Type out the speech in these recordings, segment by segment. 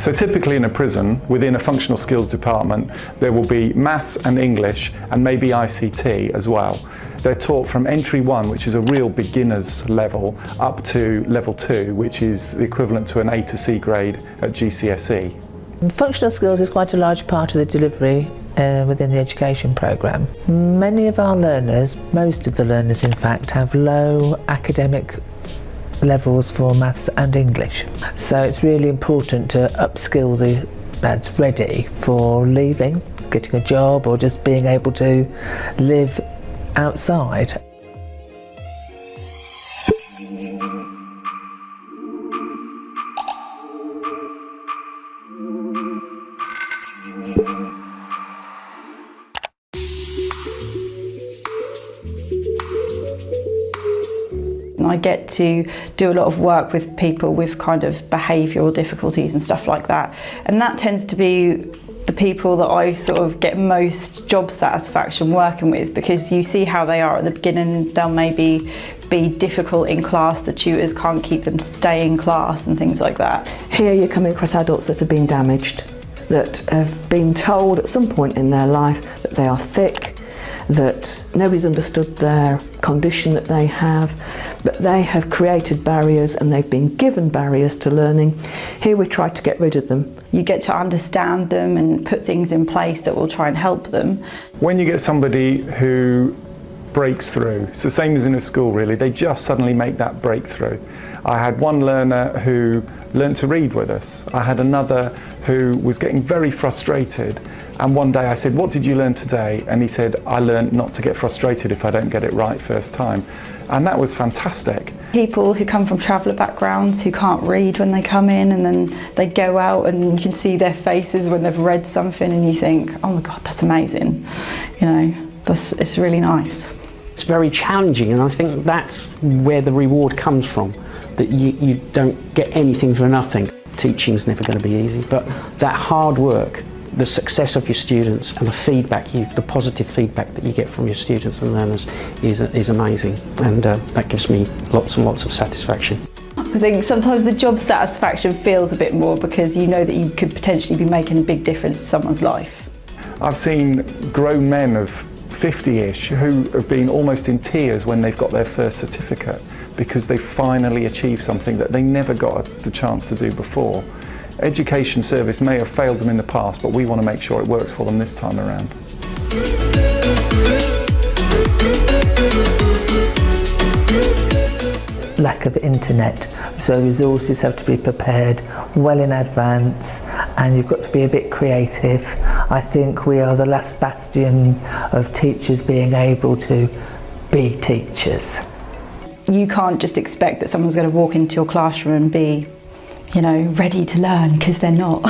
So typically in a prison, within a functional skills department, there will be maths and English and maybe ICT as well. They're taught from entry 1, which is a real beginner's level, up to level 2, which is the equivalent to an A to C grade at GCSE. Functional skills is quite a large part of the delivery within the education programme. Many of our learners, most of the learners in fact, have low academic levels for maths and English. So it's really important to upskill the lads ready for leaving, getting a job, or just being able to live outside. I get to do a lot of work with people with kind of behavioural difficulties and stuff like that, and that tends to be the people that I sort of get most job satisfaction working with, because you see how they are at the beginning. They'll maybe be difficult in class, the tutors can't keep them to stay in class and things like that. Here you're coming across adults that have been damaged, that have been told at some point in their life that they are thick, that nobody's understood their condition that they have, but they have created barriers and they've been given barriers to learning. Here we try to get rid of them. You get to understand them and put things in place that will try and help them. When you get somebody who breaks through, it's the same as in a school really, they just suddenly make that breakthrough. I had one learner who learned to read with us. I had another who was getting very frustrated, and one day I said, "What did you learn today?" And he said, "I learned not to get frustrated if I don't get it right first time." And that was fantastic. People who come from traveller backgrounds who can't read when they come in, and then they go out and you can see their faces when they've read something and you think, oh my God, that's amazing. You know, it's really nice. It's very challenging, and I think that's where the reward comes from, that you don't get anything for nothing. Teaching's never going to be easy, but that hard work, the success of your students and the feedback, the positive feedback that you get from your students and learners is amazing, and that gives me lots and lots of satisfaction. I think sometimes the job satisfaction feels a bit more because you know that you could potentially be making a big difference to someone's life. I've seen grown men of 50-ish who have been almost in tears when they've got their first certificate, because they finally achieved something that they never got the chance to do before. Education service may have failed them in the past, but we want to make sure it works for them this time around. Lack of internet, so resources have to be prepared well in advance, and you've got to be a bit creative. I think we are the last bastion of teachers being able to be teachers. You can't just expect that someone's going to walk into your classroom and be, you know, ready to learn, because they're not.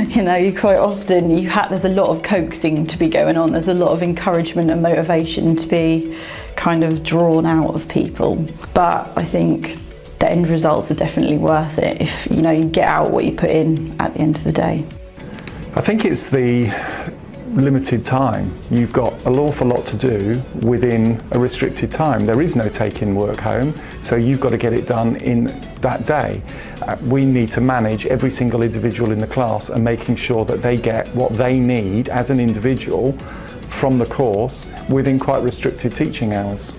You know, you quite often, there's a lot of coaxing to be going on, there's a lot of encouragement and motivation to be kind of drawn out of people. But I think the end results are definitely worth it if, you know, you get out what you put in at the end of the day. I think it's the limited time. You've got an awful lot to do within a restricted time. There is no taking work home, so you've got to get it done in that day. We need to manage every single individual in the class and making sure that they get what they need as an individual from the course within quite restricted teaching hours.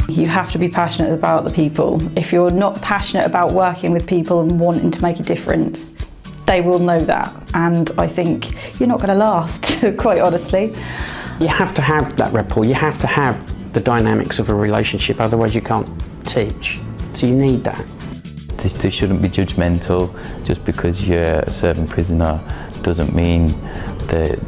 You have to be passionate about the people. If you're not passionate about working with people and wanting to make a difference, they will know that, and I think you're not going to last, quite honestly. You have to have that rapport, you have to have the dynamics of a relationship, otherwise you can't teach. So you need that. They shouldn't be judgmental just because you're a serving prisoner. doesn't mean that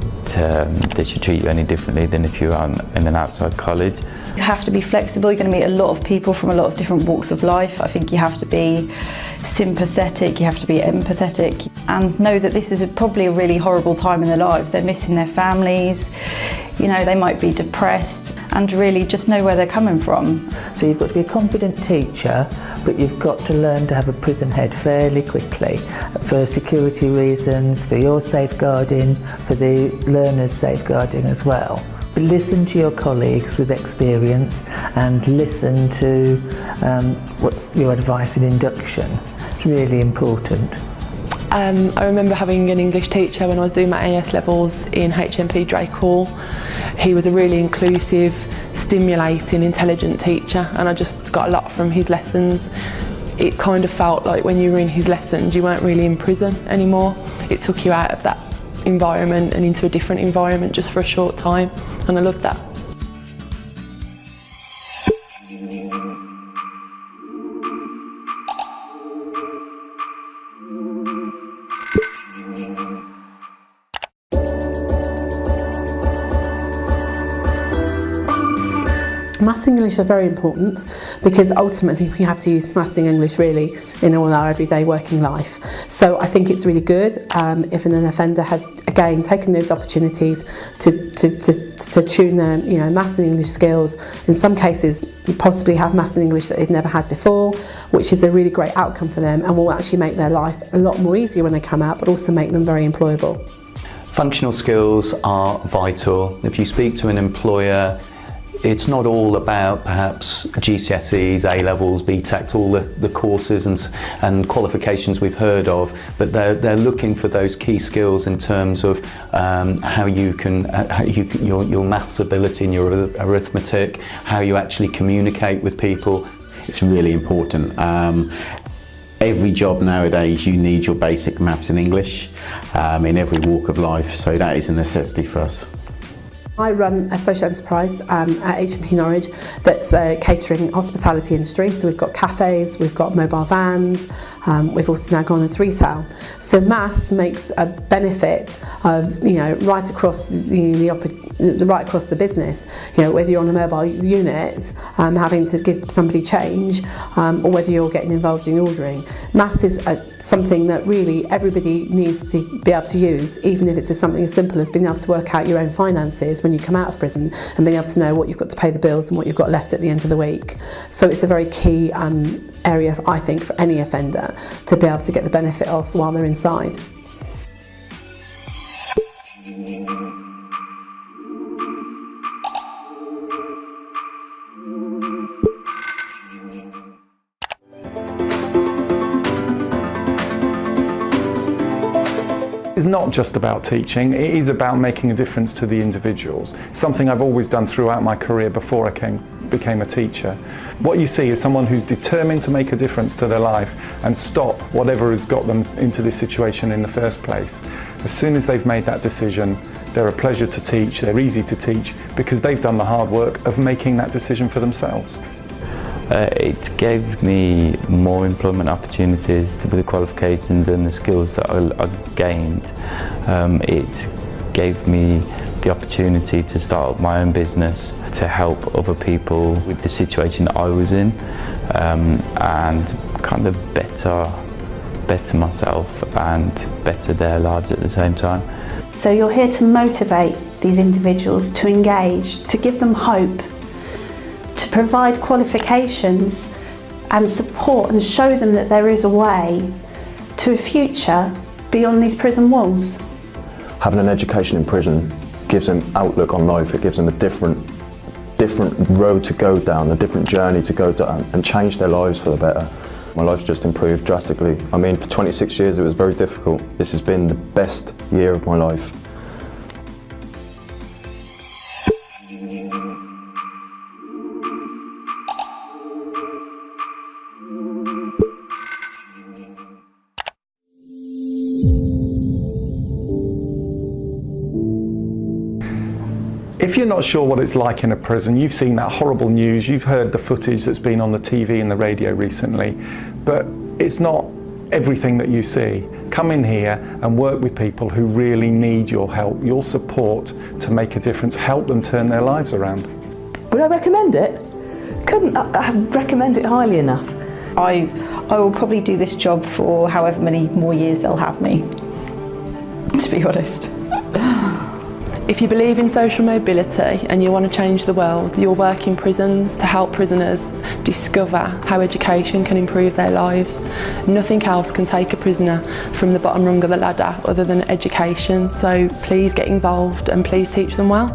they should treat you any differently than if you're in an outside college. You have to be flexible. You're going to meet a lot of people from a lot of different walks of life. I think you have to be sympathetic, you have to be empathetic, and know that this is probably a really horrible time in their lives. They're missing their families, you know, they might be depressed, and really just know where they're coming from. So you've got to be a confident teacher, but you've got to learn to have a prison head fairly quickly for security reasons, for your safeguarding, for the learners' safeguarding as well. Listen to your colleagues with experience and listen to what's your advice in induction. It's really important. I remember having an English teacher when I was doing my AS levels in HMP Drake Hall. He was a really inclusive, stimulating, intelligent teacher, and I just got a lot from his lessons. It kind of felt like when you were in his lessons you weren't really in prison anymore. It took you out of that environment and into a different environment just for a short time, and I loved that. Maths and English are very important because ultimately we have to use maths and English really in all our everyday working life. So I think it's really good if an offender has again taken those opportunities to tune their maths and English skills. In some cases possibly have maths and English that they've never had before, which is a really great outcome for them and will actually make their life a lot more easier when they come out, but also make them very employable. Functional skills are vital. If you speak to an employer, it's not all about perhaps GCSEs, A-levels, BTEC, all the courses and qualifications we've heard of, but they're looking for those key skills in terms of how you can, your maths ability and your arithmetic, how you actually communicate with people. It's really important. Every job nowadays you need your basic maths and English in every walk of life, so that is a necessity for us. I run a social enterprise at HMP Norwich that's a catering hospitality industry. So we've got cafes, we've got mobile vans, we've also now gone into retail. So maths makes a benefit of right across right across the business. Whether you're on a mobile unit having to give somebody change, or whether you're getting involved in ordering. Maths is something that really everybody needs to be able to use, even if it's something as simple as being able to work out your own finances when you come out of prison and being able to know what you've got to pay the bills and what you've got left at the end of the week. So it's a very key area, I think, for any offender to be able to get the benefit of while they're inside. It's not just about teaching, it is about making a difference to the individuals. Something I've always done throughout my career before I became a teacher. What you see is someone who's determined to make a difference to their life and stop whatever has got them into this situation in the first place. As soon as they've made that decision, they're a pleasure to teach, they're easy to teach because they've done the hard work of making that decision for themselves. It gave me more employment opportunities with the qualifications and the skills that I gained. It gave me the opportunity to start up my own business to help other people with the situation I was in, and kind of better myself and better their lives at the same time. So you're here to motivate these individuals to engage, to give them hope, to provide qualifications and support and show them that there is a way to a future beyond these prison walls. Having an education in prison gives them outlook on life. It gives them a different road to go down, a different journey to go down and change their lives for the better. My life's just improved drastically. I mean, for 26 years it was very difficult. This has been the best year of my life. If you're not sure what it's like in a prison, you've seen that horrible news, you've heard the footage that's been on the TV and the radio recently, but it's not everything that you see. Come in here and work with people who really need your help, your support to make a difference, help them turn their lives around. Would I recommend it? Couldn't I recommend it highly enough. I will probably do this job for however many more years they'll have me, to be honest. If you believe in social mobility and you want to change the world, you'll work in prisons to help prisoners discover how education can improve their lives. Nothing else can take a prisoner from the bottom rung of the ladder other than education, so please get involved and please teach them well.